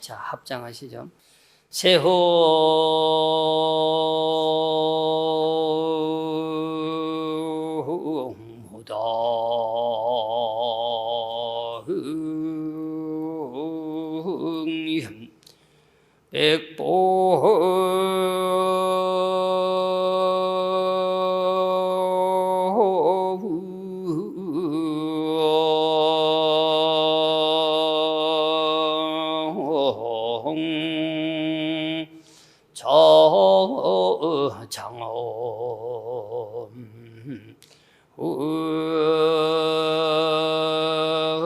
자, 합장하시죠. 세호 무다 흥임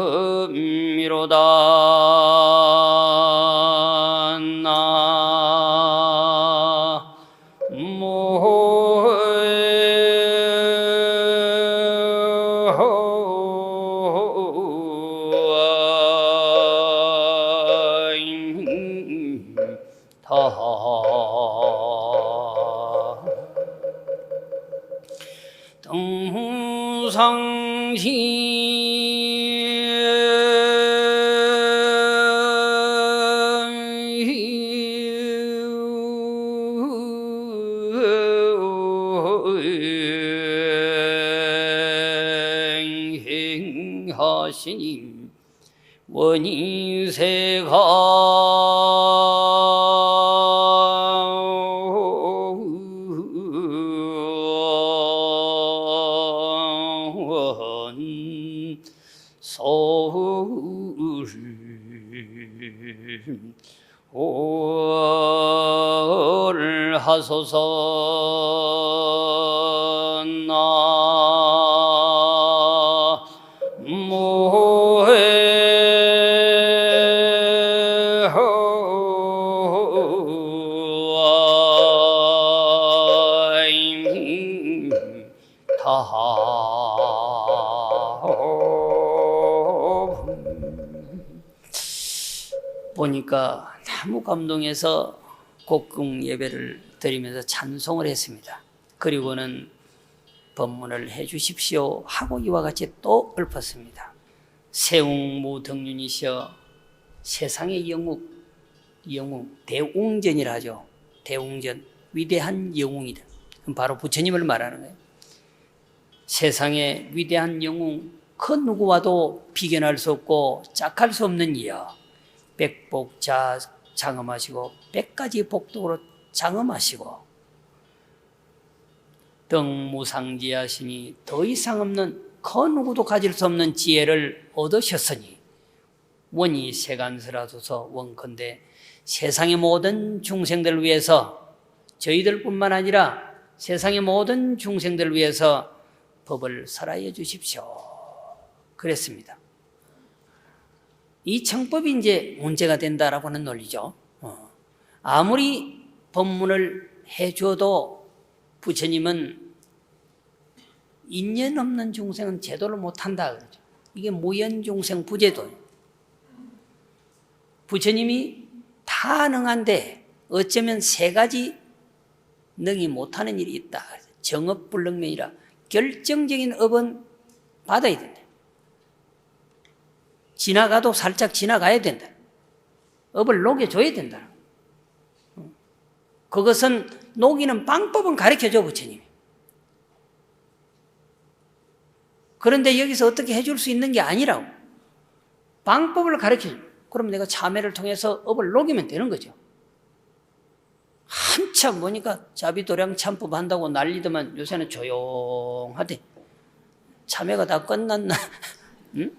장엄미로다 하시니 원인세가 올 하소서 보니까 너무 감동해서 곡궁 예배를 드리면서 찬송을 했습니다. 그리고는 법문을 해 주십시오 하고 이와 같이 또 읊었습니다. 세웅무덕륜이시여 세상의 영웅 대웅전이라 하죠. 대웅전, 위대한 영웅이다. 바로 부처님을 말하는 거예요. 세상의 위대한 영웅, 그 누구와도 비견할 수 없고 짝할 수 없는 이여, 백복자 장엄하시고 100가지 복덕으로 장엄하시고 등무상지하시니 더 이상 없는 그 누구도 가질 수 없는 지혜를 얻으셨으니 원이 세간설하소서. 원컨대 세상의 모든 중생들을 위해서, 저희들뿐만 아니라 세상의 모든 중생들을 위해서 법을 설하여 주십시오 그랬습니다. 이 청법이 이제 문제가 된다라고 하는 논리죠. 아무리 법문을 해줘도 부처님은 인연 없는 중생은 제도를 못한다 그러죠. 이게 무연중생 부제도예요. 부처님이 다 능한데 어쩌면 세 가지 능이 못하는 일이 있다. 정업불능면이라 결정적인 업은 받아야 된다. 지나가도 살짝 지나가야 된다. 업을 녹여줘야 된다. 그것은 녹이는 방법은 가르쳐줘 부처님이. 그런데 여기서 어떻게 해줄 수 있는 게 아니라고. 방법을 가르쳐줘. 그럼 내가 참회를 통해서 업을 녹이면 되는 거죠. 한참 보니까 자비도량 참법 한다고 난리더만 요새는 조용하대. 참회가 다 끝났나? 응?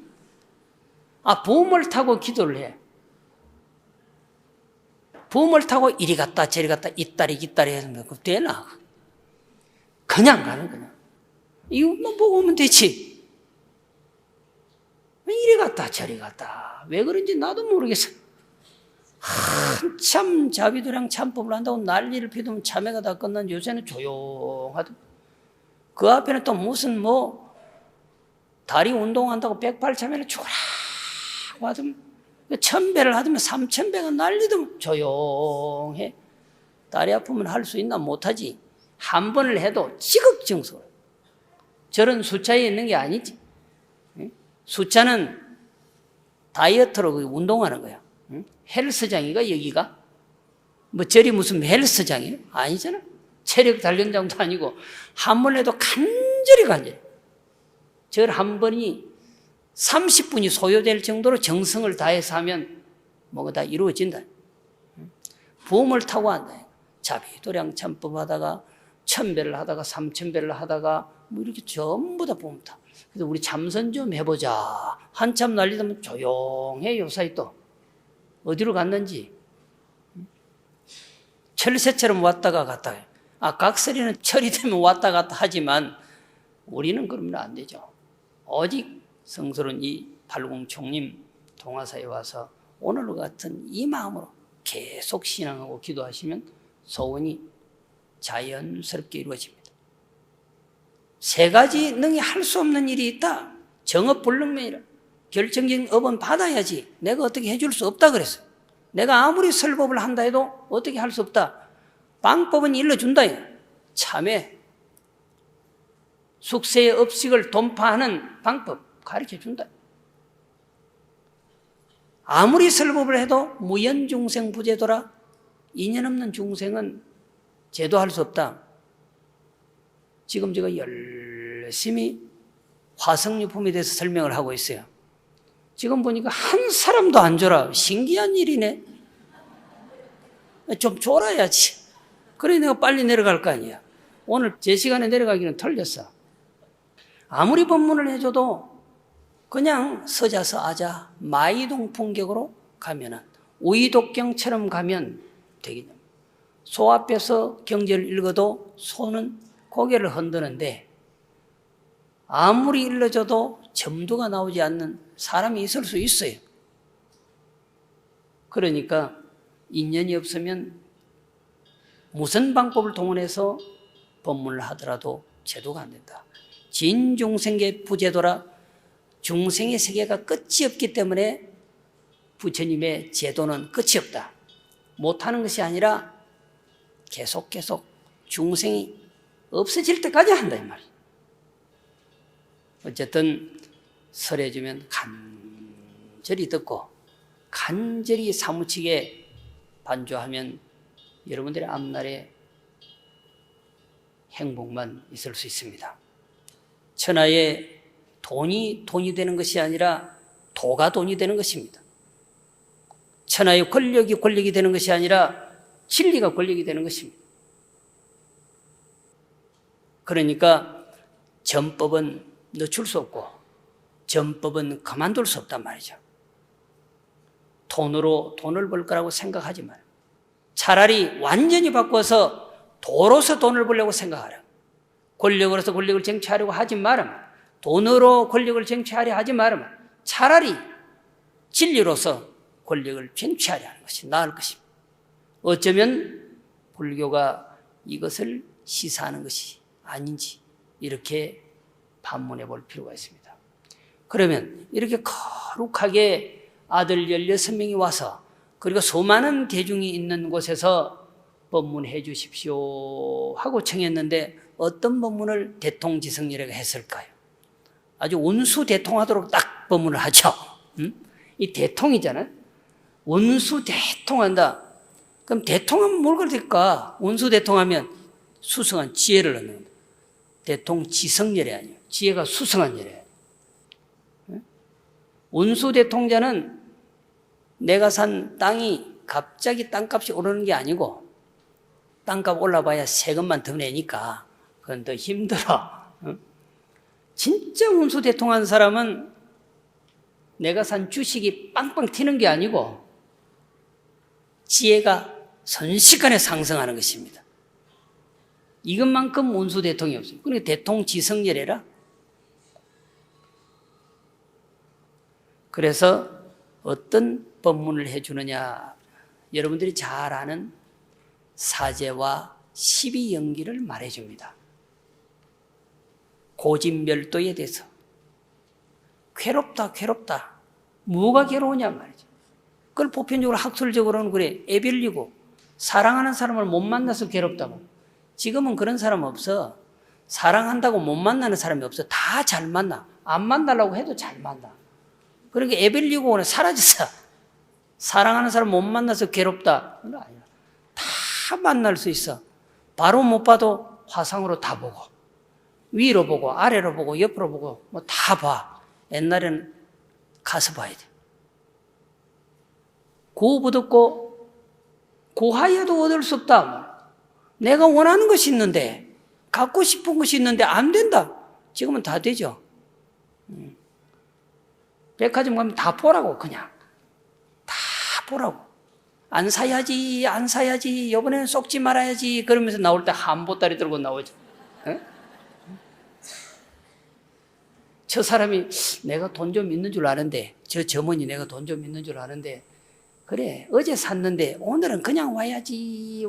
보험을 타고 기도를 해. 보험을 타고 이리 갔다 저리 갔다 이따리 해서 그 되나? 그냥 가는 거야. 이것만 보고 오면 되지. 이리 갔다 저리 갔다. 왜 그런지 나도 모르겠어. 한참 자비도량 참법을 한다고 난리를 피우면 참회가 다 끝난 요새는 조용하다. 그 앞에는 또 무슨 다리 운동한다고 108참회를 죽어라 하더면 1000배를 하더면 3000배가 난리도 조용해. 다리 아프면 할 수 있나? 못하지. 한 번을 해도 지극정성. 저런 숫자에 있는 게 아니지. 숫자는 다이어트로 운동하는 거야. 응? 헬스장이가 여기가? 뭐 절이 무슨 헬스장이에요? 아니잖아. 체력 단련장도 아니고 한 번 해도 간절히 절 한 번이 30분이 소요될 정도로 정성을 다해서 하면 뭐가 다 이루어진다. 부음을 타고 한다. 자비도량 참법 하다가 1000배를 하다가 3000배를 하다가 뭐 이렇게 전부 다 부음 타. 그래서 우리 참선 좀 해보자. 한참 난리다면 조용해. 요사이 또 어디로 갔는지. 철새처럼 왔다가 갔다. 각설이는 철이 되면 왔다 갔다 하지만 우리는 그러면 안 되죠. 오직 성스러운 이 팔공총님 동화사에 와서 오늘 같은 이 마음으로 계속 신앙하고 기도하시면 소원이 자연스럽게 이루어집니다. 세 가지 능히 할 수 없는 일이 있다. 정업불능면이라. 결정적인 업은 받아야지. 내가 어떻게 해줄 수 없다 그랬어요. 내가 아무리 설법을 한다 해도 어떻게 할 수 없다. 방법은 일러준다. 참회. 숙세의 업식을 돈파하는 방법 가르쳐준다. 아무리 설법을 해도 무연중생 부제도라. 인연 없는 중생은 제도할 수 없다. 지금 제가 열심히 화성유품에 대해서 설명을 하고 있어요. 지금 보니까 한 사람도 안 줘라. 신기한 일이네. 좀 줘라야지. 그래 내가 빨리 내려갈 거 아니야. 오늘 제 시간에 내려가기는 틀렸어. 아무리 법문을 해줘도 그냥 서자서 아자 마이동풍격으로 가면은 우이독경처럼 가면 되겠냐. 소 앞에서 경제를 읽어도 소는 고개를 흔드는데 아무리 일러줘도 점도가 나오지 않는 사람이 있을 수 있어요. 그러니까 인연이 없으면 무슨 방법을 동원해서 법문을 하더라도 제도가 안 된다. 진중생계 부제도라. 중생의 세계가 끝이 없기 때문에 부처님의 제도는 끝이 없다. 못하는 것이 아니라 계속 중생이 없어질 때까지 한다 이 말이야. 어쨌든 설해주면 간절히 듣고 간절히 사무치게 반주하면 여러분들의 앞날에 행복만 있을 수 있습니다. 천하의 돈이 되는 것이 아니라 도가 돈이 되는 것입니다. 천하의 권력이 되는 것이 아니라 진리가 권력이 되는 것입니다. 그러니까 전법은 늦출 수 없고 전법은 그만둘 수 없단 말이죠. 돈으로 돈을 벌 거라고 생각하지 마요. 차라리 완전히 바꿔서 도로서 돈을 벌려고 생각하라. 권력으로서 권력을 쟁취하려고 하지 말아라. 돈으로 권력을 쟁취하려 하지 말아라. 차라리 진리로서 권력을 쟁취하려 하는 것이 나을 것입니다. 어쩌면 불교가 이것을 시사하는 것이 아닌지 이렇게 반문해 볼 필요가 있습니다. 그러면 이렇게 거룩하게 아들 16명이 와서 그리고 수많은 대중이 있는 곳에서 법문해 주십시오 하고 청했는데 어떤 법문을 대통지성이라고 했을까요? 아주 운수대통하도록 딱 법문을 하죠. 이 대통이잖아요. 운수대통한다. 그럼 대통하면 뭘 그럴까? 운수대통하면 수승한 지혜를 얻는 겁니다. 대통지성열이 아니에요. 지혜가 수승한 열이에요. 운수대통자는 내가 산 땅이 갑자기 땅값이 오르는 게 아니고 땅값 올라봐야 세금만 더 내니까 그건 더 힘들어. 진짜 운수대통한 사람은 내가 산 주식이 빵빵 튀는 게 아니고 지혜가 순식간에 상승하는 것입니다. 이것만큼 운수대통이 없어요. 그러니까 대통지성열이라. 그래서 어떤 법문을 해주느냐, 여러분들이 잘 아는 사제와 십이연기를 말해줍니다. 고진멸도에 대해서 괴롭다. 뭐가 괴로우냐 말이죠. 그걸 보편적으로 학술적으로는 그래, 애별리고 사랑하는 사람을 못 만나서 괴롭다고. 지금은 그런 사람 없어. 사랑한다고 못 만나는 사람이 없어. 다 잘 만나. 안 만나려고 해도 잘 만나. 그러니까 애별리고는 사라졌어. 사랑하는 사람 못 만나서 괴롭다. 그건 아니야. 다 만날 수 있어. 바로 못 봐도 화상으로 다 보고, 위로 보고 아래로 보고 옆으로 보고 뭐 다 봐. 옛날에는 가서 봐야 돼. 고부듣고 고하여도 얻을 수 없다. 내가 원하는 것이 있는데, 갖고 싶은 것이 있는데 안 된다. 지금은 다 되죠. 백화점 가면 다 보라고, 그냥 다 보라고. 안 사야지, 안 사야지, 이번에는 쏙지 말아야지 그러면서 나올 때 한 보따리 들고 나오죠. 에? 저 사람이 내가 돈 좀 있는 줄 아는데, 저 점원이 내가 돈 좀 있는 줄 아는데, 그래 어제 샀는데 오늘은 그냥 와야지.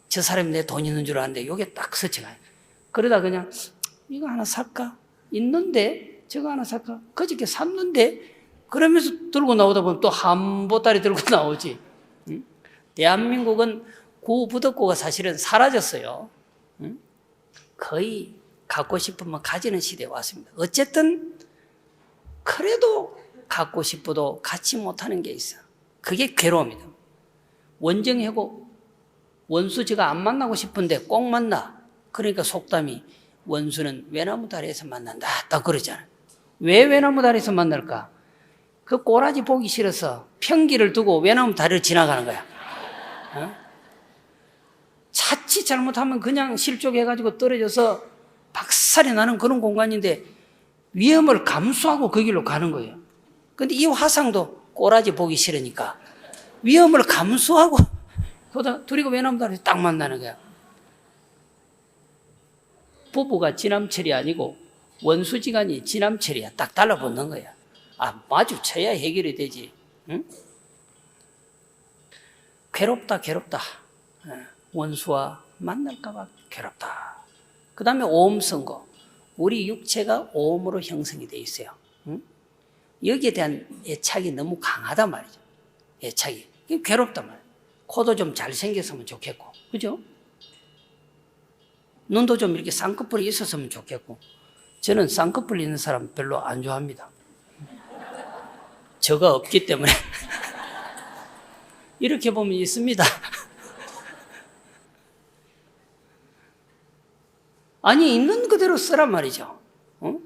저 사람이 내 돈 있는 줄 아는데 요게 딱 스쳐가요. 그러다 그냥 이거 하나 살까? 있는데 저거 하나 살까? 그저께 샀는데, 그러면서 들고 나오다 보면 또 한 보따리 들고 나오지. 응? 대한민국은 구부득고가 사실은 사라졌어요. 응? 거의 갖고 싶으면 가지는 시대에 왔습니다. 어쨌든 그래도 갖고 싶어도 갖지 못하는 게 있어. 그게 괴로움이다. 원정해고 원수 제가 안 만나고 싶은데 꼭 만나. 그러니까 속담이 원수는 외나무 다리에서 만난다 딱 그러잖아요. 왜 외나무 다리에서 만날까? 그 꼬라지 보기 싫어서 평기를 두고 외나무 다리를 지나가는 거야. 어? 자칫 잘못하면 그냥 실족해가지고 떨어져서 박살이 나는 그런 공간인데 위험을 감수하고 그 길로 가는 거예요. 근데 이 화상도 꼬라지 보기 싫으니까 위험을 감수하고 둘이가 외나무 다리에서 딱 만나는 거야. 부부가 지남철이 아니고 원수지간이 지남철이야. 딱 달라붙는 거야. 아, 마주쳐야 해결이 되지. 응? 괴롭다. 원수와 만날까봐 괴롭다. 그 다음에 오음선고. 우리 육체가 오음으로 형성이 돼 있어요. 응? 여기에 대한 애착이 너무 강하단 말이죠. 애착이. 괴롭단 말이에요. 코도 좀 잘생겼으면 좋겠고, 그죠? 눈도 좀 이렇게 쌍꺼풀이 있었으면 좋겠고. 저는 쌍꺼풀 있는 사람 별로 안 좋아합니다. 저가 없기 때문에. 이렇게 보면 있습니다. 아니, 있는 그대로 쓰란 말이죠. 어?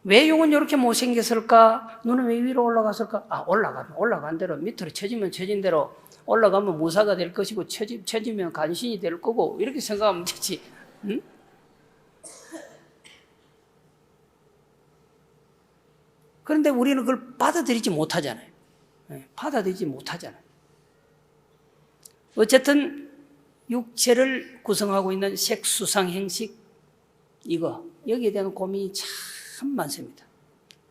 왜 용은 이렇게 못생겼을까? 눈은 왜 위로 올라갔을까? 아, 올라간 대로 밑으로 처지면 처진 대로 올라가면 무사가 될 것이고 처지면 간신이 될 거고 이렇게 생각하면 되지. 응? 그런데 우리는 그걸 받아들이지 못하잖아요. 받아들이지 못하잖아요. 어쨌든 육체를 구성하고 있는 색수상 행식, 이거 여기에 대한 고민이 참 많습니다.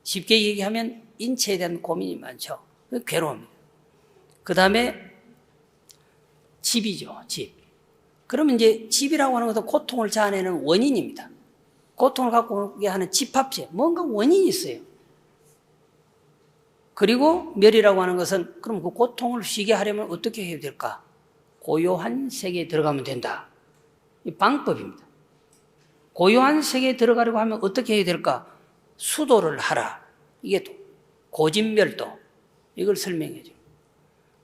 쉽게 얘기하면 인체에 대한 고민이 많죠. 괴로움입니다. 그 다음에 집이죠. 집. 그러면 이제 집이라고 하는 것은 고통을 자아내는 원인입니다. 고통을 갖고 오게 하는 집합체, 뭔가 원인이 있어요. 그리고 멸이라고 하는 것은 그럼 그 고통을 쉬게 하려면 어떻게 해야 될까? 고요한 세계에 들어가면 된다. 이 방법입니다. 고요한 세계에 들어가려고 하면 어떻게 해야 될까? 수도를 하라. 이게 고진멸도. 이걸 설명해 줘요.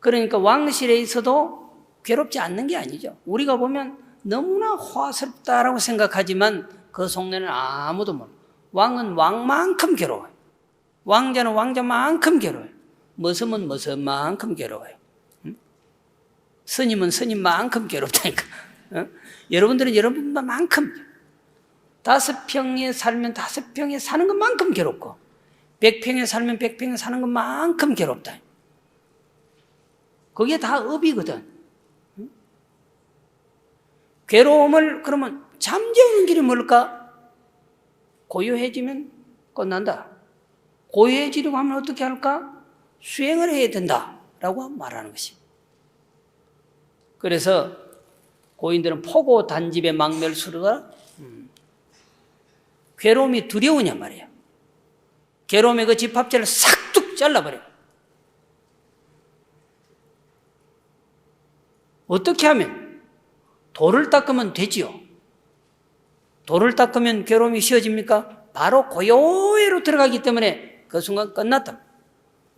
그러니까 왕실에 있어도 괴롭지 않는 게 아니죠. 우리가 보면 너무나 화스럽다라고 생각하지만 그 속내는 아무도 몰라. 왕은 왕만큼 괴로워요. 왕자는 왕자만큼 괴로워요. 머슴은 머슴만큼 괴로워요. 스님은 스님만큼 괴롭다니까. 여러분들은 여러분만큼 5평에 살면 5평에 사는 것만큼 괴롭고 100평에 살면 100평에 사는 것만큼 괴롭다. 그게 다 업이거든. 괴로움을 그러면 잠재우는 길이 뭘까? 고요해지면 끝난다. 고요해지려고 하면 어떻게 할까? 수행을 해야 된다라고 말하는 것입니다. 그래서 고인들은 포고 단집의 망멸수르가 괴로움이 두려우냐 말이에요. 괴로움의 그 집합체를 싹둑 잘라버려요. 어떻게 하면? 돌을 닦으면 되지요. 돌을 닦으면 괴로움이 쉬워집니까? 바로 고요해로 들어가기 때문에 그 순간 끝났다.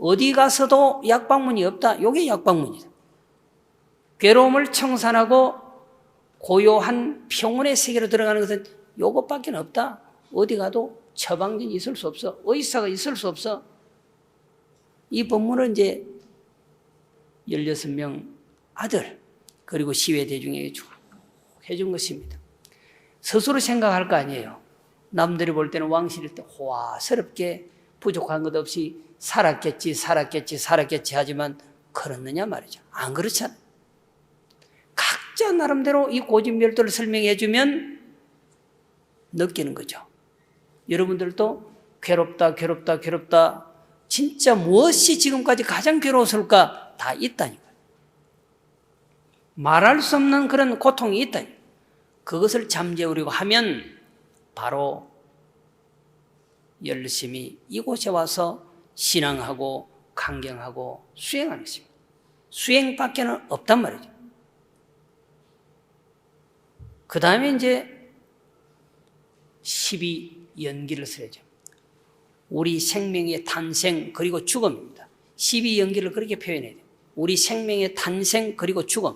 어디 가서도 약방문이 없다. 이게 약방문이다. 괴로움을 청산하고 고요한 평온의 세계로 들어가는 것은 이것밖에 없다. 어디 가도 처방전이 있을 수 없어. 의사가 있을 수 없어. 이 법문을 이제 16명 아들 그리고 시외 대중에게 쭉 해준 것입니다. 스스로 생각할 거 아니에요. 남들이 볼 때는 왕실일 때 호화스럽게 부족한 것 없이 살았겠지 하지만 그렇느냐 말이죠. 안 그렇잖아요. 각자 나름대로 이 고진별도를 설명해 주면 느끼는 거죠. 여러분들도 괴롭다 진짜 무엇이 지금까지 가장 괴로웠을까? 다 있다니까요. 말할 수 없는 그런 고통이 있다니까요. 그것을 잠재우려고 하면 바로 열심히 이곳에 와서 신앙하고 강경하고 수행하는 것입니다. 수행밖에는 없단 말이죠. 그 다음에 이제 12연기를 써야죠. 우리 생명의 탄생 그리고 죽음입니다. 12연기를 그렇게 표현해야 돼요. 우리 생명의 탄생 그리고 죽음.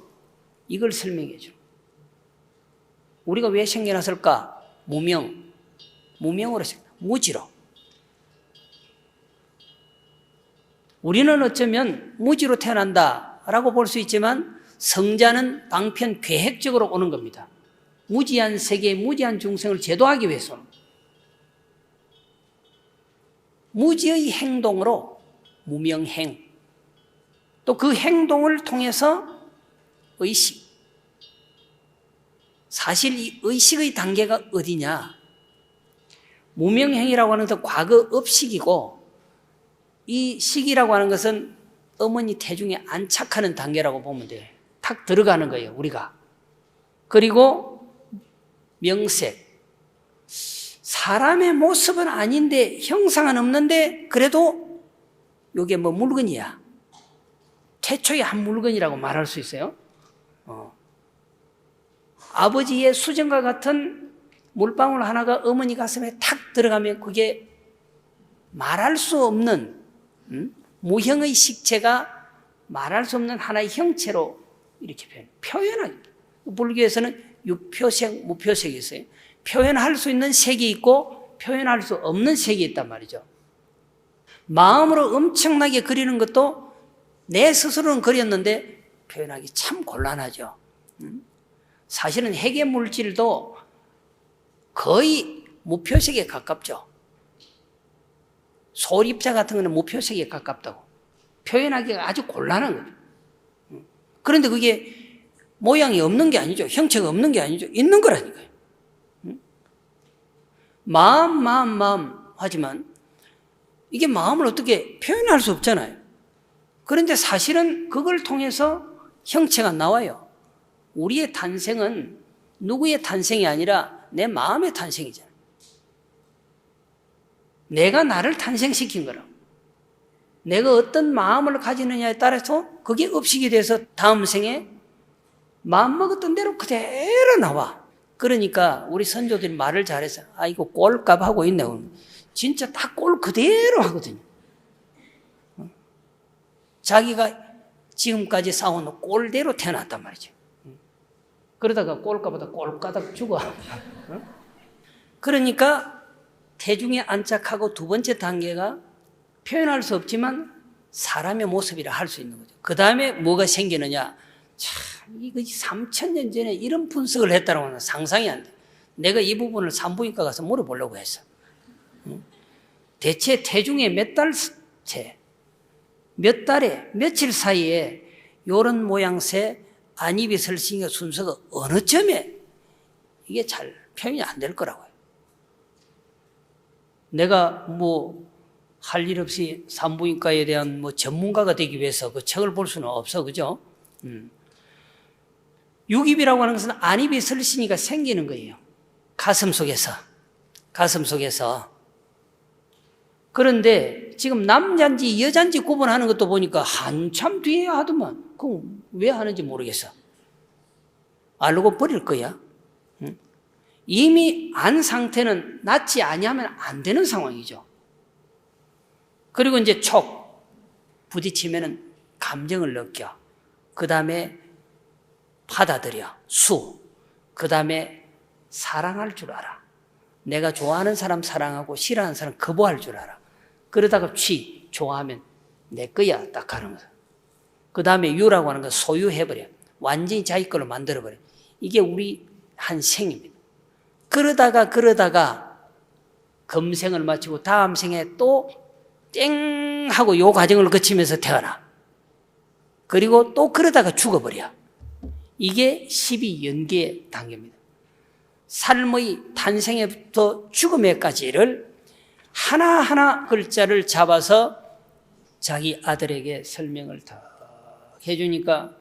이걸 설명해 줘. 우리가 왜 생겨났을까? 무명으로 생겨. 무지로. 우리는 어쩌면 무지로 태어난다라고 볼 수 있지만 성자는 방편 계획적으로 오는 겁니다. 무지한 세계에 무지한 중생을 제도하기 위해서는 무지의 행동으로 무명행 또 그 행동을 통해서 의식 사실 이 의식의 단계가 어디냐 무명행이라고 하는 것은 과거 업식이고 이 식이라고 하는 것은 어머니 태중에 안착하는 단계라고 보면 돼요. 탁 들어가는 거예요 우리가. 그리고 명색 사람의 모습은 아닌데 형상은 없는데 그래도 이게 뭐 물건이야. 태초의 한 물건이라고 말할 수 있어요. 아버지의 수정과 같은 물방울 하나가 어머니 가슴에 탁 들어가면 그게 말할 수 없는 무형의 식체가 말할 수 없는 하나의 형체로 이렇게 표현하기. 불교에서는 유표색, 무표색이 있어요. 표현할 수 있는 색이 있고 표현할 수 없는 색이 있단 말이죠. 마음으로 엄청나게 그리는 것도 내 스스로는 그렸는데 표현하기 참 곤란하죠. 사실은 핵의 물질도 거의 무표색에 가깝죠. 소립자 같은 거는 무표색에 가깝다고. 표현하기가 아주 곤란한 거죠. 그런데 그게 모양이 없는 게 아니죠. 형체가 없는 게 아니죠. 있는 거라니까요. 마음 하지만 이게 마음을 어떻게 표현할 수 없잖아요. 그런데 사실은 그걸 통해서 형체가 나와요. 우리의 탄생은 누구의 탄생이 아니라 내 마음의 탄생이잖아요. 내가 나를 탄생시킨 거라고. 내가 어떤 마음을 가지느냐에 따라서 그게 업식이 돼서 다음 생에 마음 먹었던 대로 그대로 나와. 그러니까 우리 선조들이 말을 잘해서 이거 꼴값 하고 있네. 진짜 딱 꼴 그대로 하거든요. 자기가 지금까지 쌓아놓은 꼴대로 태어났단 말이죠. 그러다가 꼴값보다 꼴가닥 죽어. 그러니까 태중에 안착하고 두 번째 단계가 표현할 수 없지만 사람의 모습이라 할 수 있는 거죠. 그 다음에 뭐가 생기느냐. 참, 이거 3000년 전에 이런 분석을 했다고 하면 상상이 안 돼. 내가 이 부분을 산부인과 가서 물어보려고 했어. 대체 태중에 몇 달째, 몇 달에, 며칠 사이에 이런 모양새 안입이 설신의 순서가 어느 점에 이게 잘 표현이 안 될 거라고요. 내가 할 일 없이 산부인과에 대한 전문가가 되기 위해서 그 책을 볼 수는 없어, 그죠? 육입이라고 하는 것은 안입이 설신이가 생기는 거예요. 가슴 속에서. 그런데 지금 남자인지 여자인지 구분하는 것도 보니까 한참 뒤에 하더만. 그럼 왜 하는지 모르겠어. 알고 버릴 거야. 이미 안 상태는 낫지 아니하면 안 되는 상황이죠. 그리고 이제 촉. 부딪히면은 감정을 느껴. 그 다음에 받아들여. 그 다음에 사랑할 줄 알아. 내가 좋아하는 사람 사랑하고 싫어하는 사람 거부할 줄 알아. 그러다가 좋아하면 내 거야 딱 하는 거야. 그 다음에 유라고 하는 건 소유해버려. 완전히 자기 걸로 만들어버려. 이게 우리 한 생입니다. 그러다가 금생을 마치고 다음 생에 또 땡 하고 요 과정을 거치면서 태어나. 그리고 또 그러다가 죽어버려. 이게 12연계의 단계입니다. 삶의 탄생에부터 죽음에까지를 하나하나 글자를 잡아서 자기 아들에게 설명을 더 해주니까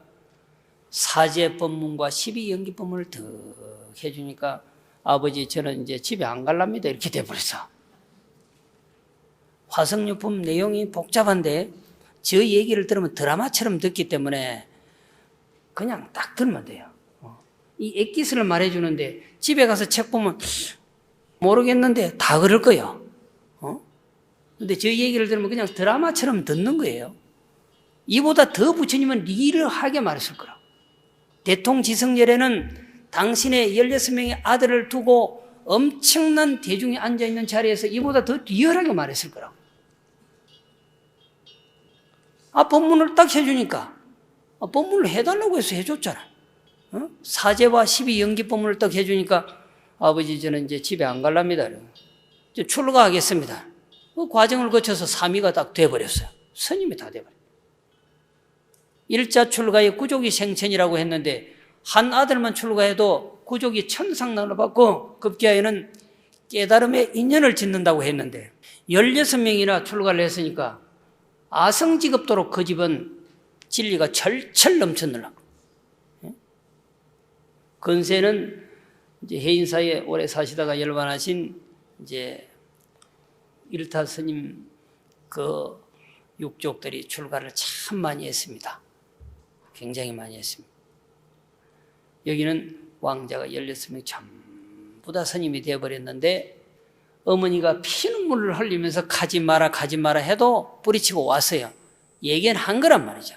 사제법문과 12연기법문을 더 해주니까 아버지 저는 이제 집에 안 갈랍니다 이렇게 돼버렸어. 화석유품 내용이 복잡한데 저 얘기를 들으면 드라마처럼 듣기 때문에 그냥 딱 들으면 돼요. 이 액기스를 말해주는데 집에 가서 책 보면 모르겠는데 다 그럴 거예요. 근데 저 얘기를 들으면 그냥 드라마처럼 듣는 거예요. 이보다 더 부처님은 리얼하게 말했을 거라. 대통지성열에는 당신의 16명의 아들을 두고 엄청난 대중이 앉아있는 자리에서 이보다 더 리얼하게 말했을 거라고. 법문을 딱 해주니까 법문을 해달라고 해서 해줬잖아. 사제와 12연기 법문을 딱 해주니까 아버지 저는 이제 집에 안 갈랍니다. 이제 출가하겠습니다. 그 과정을 거쳐서 3위가 딱 돼버렸어요. 스님이 다 돼버렸어요. 일자 출가의 구족이 생천이라고 했는데 한 아들만 출가해도 구족이 천상락을 받고 급기야에는 깨달음의 인연을 짓는다고 했는데 16명이나 출가를 했으니까 아성지급도로 그 집은 진리가 철철 넘쳤느라고. 근세는 이제 해인사에 오래 사시다가 열반하신 이제 일타 스님 그 육족들이 출가를 참 많이 했습니다. 굉장히 많이 했습니다. 여기는 왕자가 16명 전부 다 스님이 되어버렸는데 어머니가 피눈물을 흘리면서 가지 마라 해도 뿌리치고 왔어요. 얘기는 한 거란 말이죠.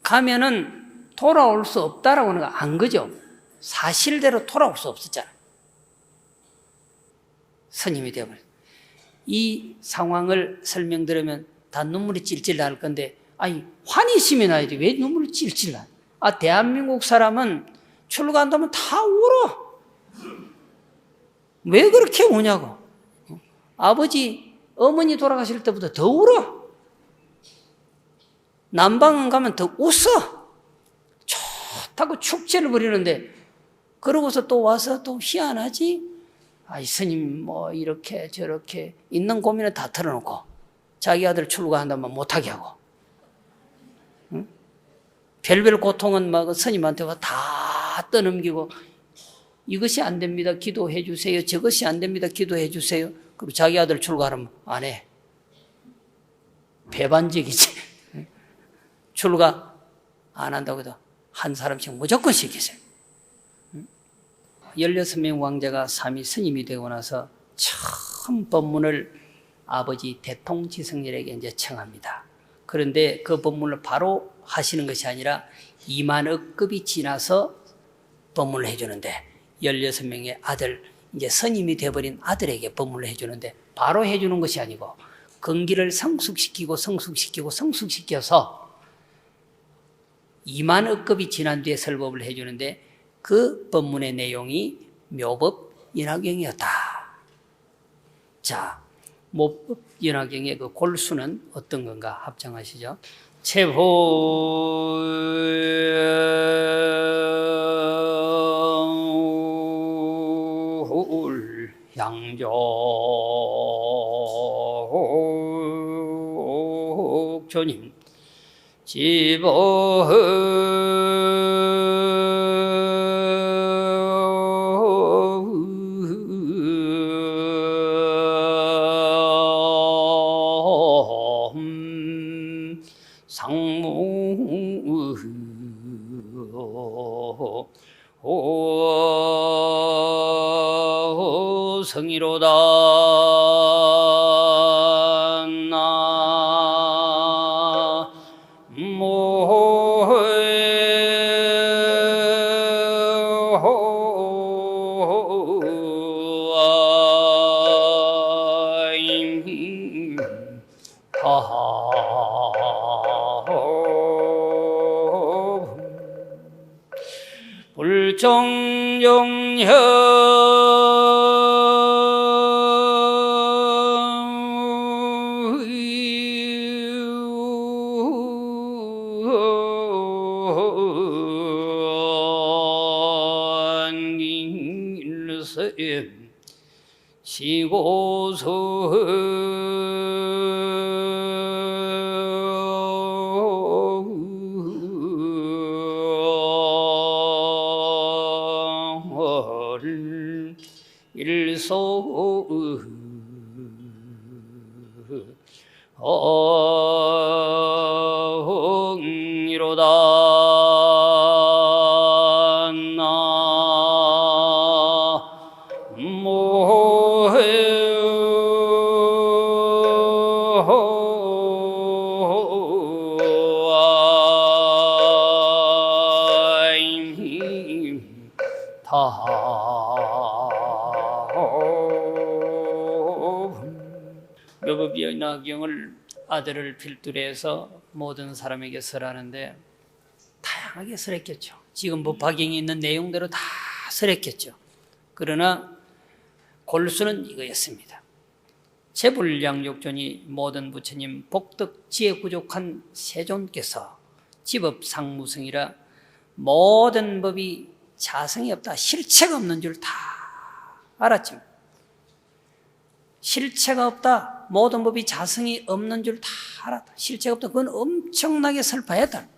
가면은 돌아올 수 없다라고 하는 거 안 거죠. 사실대로 돌아올 수 없었잖아요. 스님이 되어버렸어요. 이 상황을 설명드리면 다 눈물이 찔찔 날 건데 환희심이 나야지 왜 눈물이 찔찔 나? 대한민국 사람은 출가한다면 다 울어. 왜 그렇게 우냐고. 아버지, 어머니 돌아가실 때보다 더 울어. 남방은 가면 더 웃어. 좋다고 축제를 벌이는데 그러고서 또 와서 또 희한하지? 스님 뭐 이렇게 저렇게 있는 고민을 다 털어놓고 자기 아들 출가한다면 못하게 하고 별별 고통은 막 스님한테 다 떠넘기고 이것이 안 됩니다. 기도해 주세요. 저것이 안 됩니다. 기도해 주세요. 그리고 자기 아들 출가하면 안 해. 배반적이지. 출가 안 한다고 해도 한 사람씩 무조건 시키세요. 16명 왕자가 삼위 스님이 되고 나서 처음 법문을 아버지 대통지성렬에게 이제 청합니다. 그런데 그 법문을 바로 하시는 것이 아니라 2만억 급이 지나서 법문을 해주는데 16명의 아들, 이제 스님이 되어버린 아들에게 법문을 해주는데 바로 해주는 것이 아니고 근기를 성숙시켜서 2만억 급이 지난 뒤에 설법을 해주는데 그 법문의 내용이 묘법 인하경이었다. 자, 묘법 인하경의 그 골수는 어떤 건가 합장하시죠. 체불 양조조님 지보 상무 성이로다 나 불정령일세 시고설 일소 이로다 묘법이 나경을 아들을 필두로 해서 모든 사람에게 설하는데 다양하게 설했겠죠. 지금 법화경에 있는 내용대로 다 설했겠죠. 그러나 골수는 이거였습니다. 재불량욕존이 모든 부처님 복덕 지혜 부족한 세존께서 지법상무성이라 모든 법이 자성이 없다, 실체가 없는 줄 다 알았죠. 실체가 없다, 모든 법이 자성이 없는 줄 다 알았다. 실체가 없다, 그건 엄청나게 설파했다.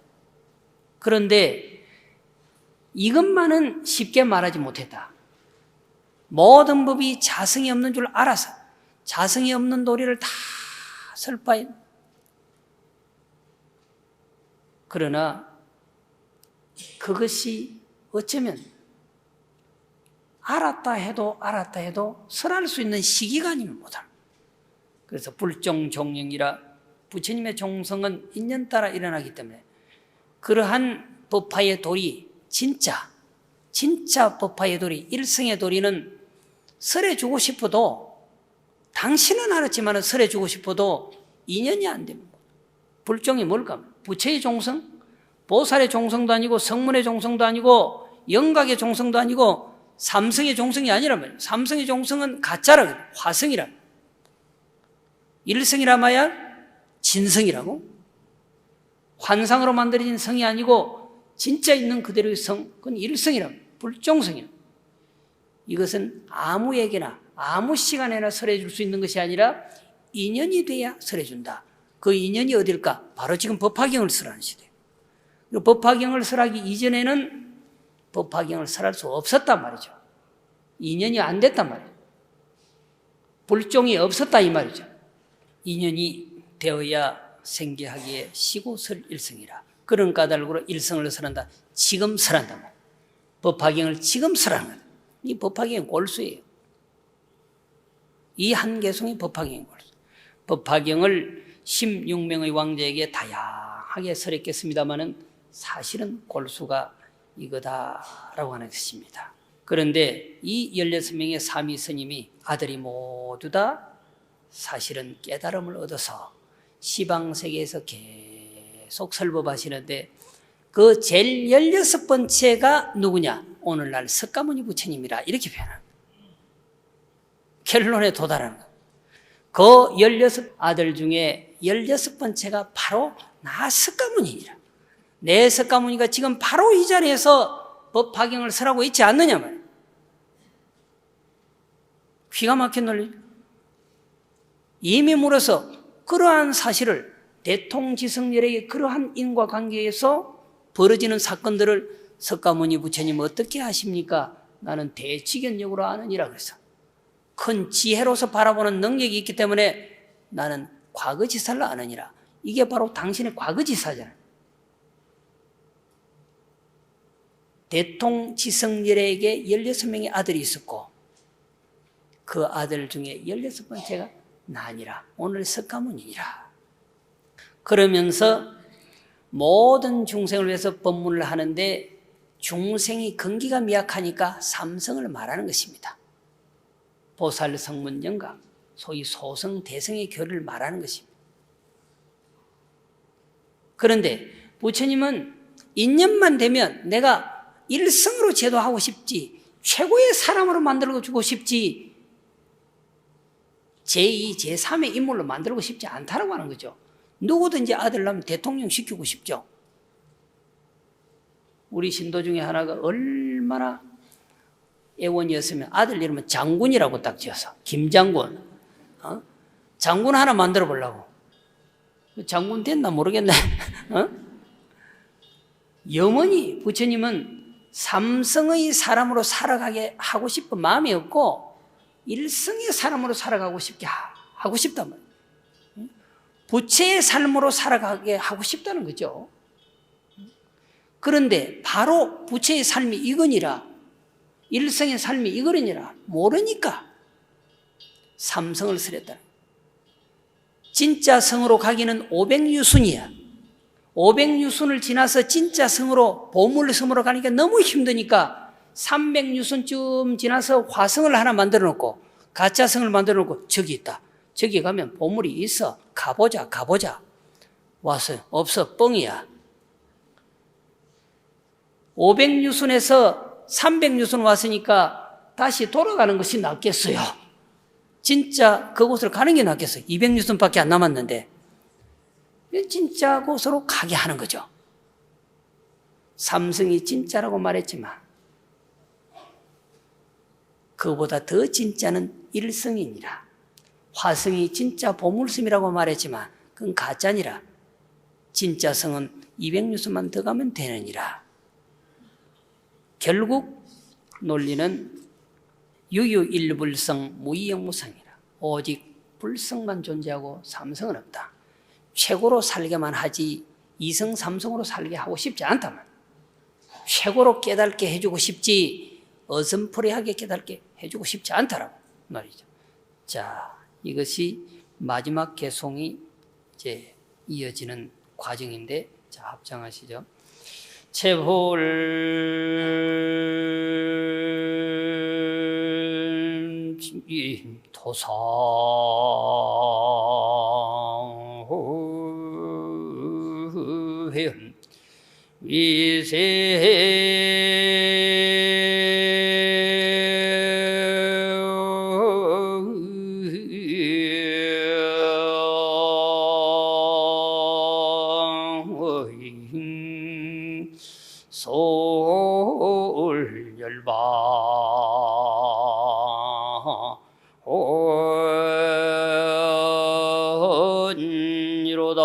그런데 이것만은 쉽게 말하지 못했다. 모든 법이 자성이 없는 줄 알아서 자성이 없는 도리를 다 설파했다. 그러나 그것이 어쩌면 알았다 해도 설할 수 있는 시기가 아니면 못할. 그래서 불종종령이라 부처님의 종성은 인연 따라 일어나기 때문에 그러한 법화의 도리, 진짜 법화의 도리, 일성의 도리는 설해주고 싶어도, 당신은 알았지만 설해주고 싶어도 인연이 안 됩니다. 불종이 뭘까? 부처의 종성, 보살의 종성도 아니고 성문의 종성도 아니고 영각의 종성도 아니고 삼성의 종성이 아니란 말이에요. 삼성의 종성은 가짜라고, 화성이라고. 일성이라 마야 진성이라고. 환상으로 만들어진 성이 아니고 진짜 있는 그대로의 성, 그건 일성이라고, 불종성이라고. 이것은 아무에게나 아무 시간에나 설해줄 수 있는 것이 아니라 인연이 돼야 설해준다. 그 인연이 어딜까? 바로 지금 법화경을 설하는 시대예요. 법화경을 설하기 이전에는 법화경을 설할 수 없었단 말이죠. 인연이 안 됐단 말이에요. 불종이 없었다 이 말이죠. 인연이 되어야 생기하기에 시고설 일성이라. 그런 까닭으로 일성을 설한다. 지금 설한다 말이에요. 법화경을 지금 설하는 거예요. 이 법화경은 골수예요. 이 한 개송이 법화경인 골수. 법화경을 16명의 왕자에게 다양하게 설했겠습니다마는 사실은 골수가 이거다라고 하는 것입니다. 그런데 이 16명의 사미 스님이 아들이 모두 다 사실은 깨달음을 얻어서 시방세계에서 계속 설법하시는데 그 제일 16번째가 누구냐? 오늘날 석가모니 부처님이라 이렇게 표현합니다. 결론에 도달하는 거예요. 그 16 아들 중에 16번째가 바로 나 석가모니이라. 내 석가모니가 지금 바로 이 자리에서 법화경을 설하고 있지 않느냐 말이에요. 귀가 막힌 논리. 이미 물어서 그러한 사실을 대통지성열에게 그러한 인과관계에서 벌어지는 사건들을 석가모니 부처님 어떻게 하십니까? 나는 대치견력으로 아느니라 그래서 큰 지혜로서 바라보는 능력이 있기 때문에 나는 과거지사를 아느니라. 이게 바로 당신의 과거지사잖아요. 대통지성열에게 16명의 아들이 있었고 그 아들 중에 16번째가 나니라. 오늘 석가모니니라. 그러면서 모든 중생을 위해서 법문을 하는데 중생이 근기가 미약하니까 삼성을 말하는 것입니다. 보살, 성문, 영각, 소위 소성, 대성의 교리를 말하는 것입니다. 그런데 부처님은 인연만 되면 내가 일성으로 제도하고 싶지, 최고의 사람으로 만들어주고 싶지, 제2, 제3의 인물로 만들고 싶지 않다라고 하는 거죠. 누구든지 아들 낳으면 대통령 시키고 싶죠. 우리 신도 중에 하나가 얼마나 애원이었으면 아들 이름은 장군이라고 딱 지어서, 김장군. 장군 하나 만들어 보려고. 장군 됐나 모르겠네. 영원히 부처님은 삼성의 사람으로 살아가게 하고 싶은 마음이 없고 일성의 사람으로 살아가고 싶게 하고 싶단 말이에요. 부처의 삶으로 살아가게 하고 싶다는 거죠. 그런데 바로 부처의 삶이 이거니라, 일성의 삶이 이거니라 모르니까 삼성을 쓰랬다. 진짜 성으로 가기는 500유순이야. 500유순을 지나서 진짜 성으로, 보물섬으로 가니까 너무 힘드니까 300유순쯤 지나서 화성을 하나 만들어 놓고, 가짜성을 만들어 놓고, 저기 있다. 저기 가면 보물이 있어. 가보자. 와서 없어. 뻥이야. 500유순에서 300유순 왔으니까 다시 돌아가는 것이 낫겠어요. 진짜 그곳으로 가는 게 낫겠어요. 200유순밖에 안 남았는데 진짜 곳으로 가게 하는 거죠. 삼성이 진짜라고 말했지만 그보다 더 진짜는 일성이니라. 화성이 진짜 보물섬이라고 말했지만 그건 가짜니라. 진짜 성은 200유순만 더 가면 되느니라. 결국 논리는 유유일불성 무이영무성이라. 오직 불성만 존재하고 삼성은 없다. 최고로 살게만 하지 이성 삼성으로 살게 하고 싶지 않다면, 최고로 깨닫게 해주고 싶지 어슴푸레하게 깨닫게 해주고 싶지 않다라고 말이죠. 자, 이것이 마지막 개송이 이제 이어지는 과정인데, 자, 합장하시죠. 체불 도사 회음 위세 소울열바 온이로다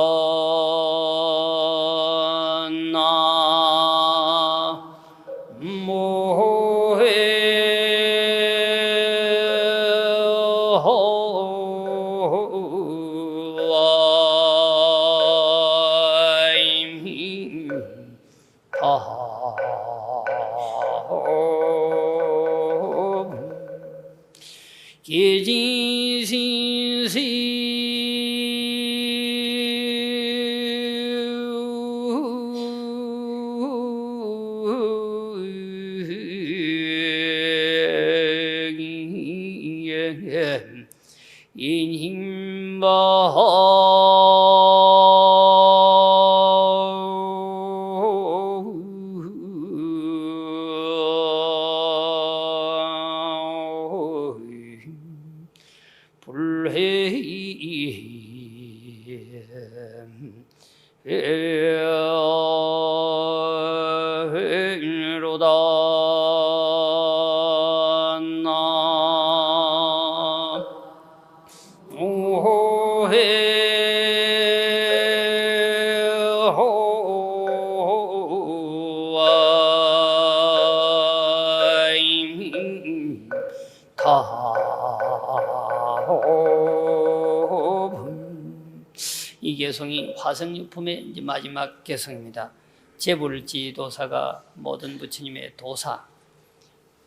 이 개성이 화성육품의 이제 마지막 개성입니다. 재불지도사가 모든 부처님의 도사,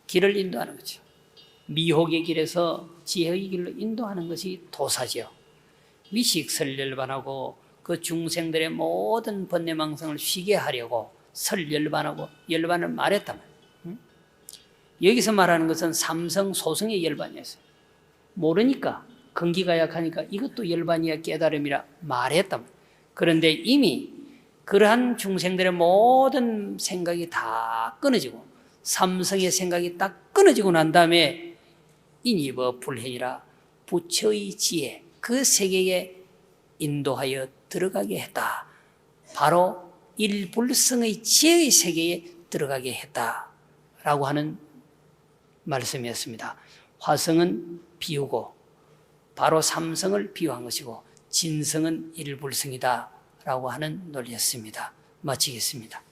길을 인도하는 거죠. 미혹의 길에서 지혜의 길로 인도하는 것이 도사죠. 위식설열반하고 그 중생들의 모든 번뇌망성을 쉬게 하려고 설열반하고 열반을 말했단 말이에요. 여기서 말하는 것은 삼성, 소성의 열반이었어요. 모르니까, 근기가 약하니까 이것도 열반이야 깨달음이라 말했단 말이에요. 그런데 이미 그러한 중생들의 모든 생각이 다 끊어지고 삼성의 생각이 딱 끊어지고 난 다음에 인이버 불현이라 부처의 지혜, 그 세계에 인도하여 들어가게 했다. 바로 일불성의 지혜의 세계에 들어가게 했다라고 하는 말씀이었습니다. 화성은 비우고 바로 삼성을 비유한 것이고 진성은 일불성이다 라고 하는 논리였습니다. 마치겠습니다.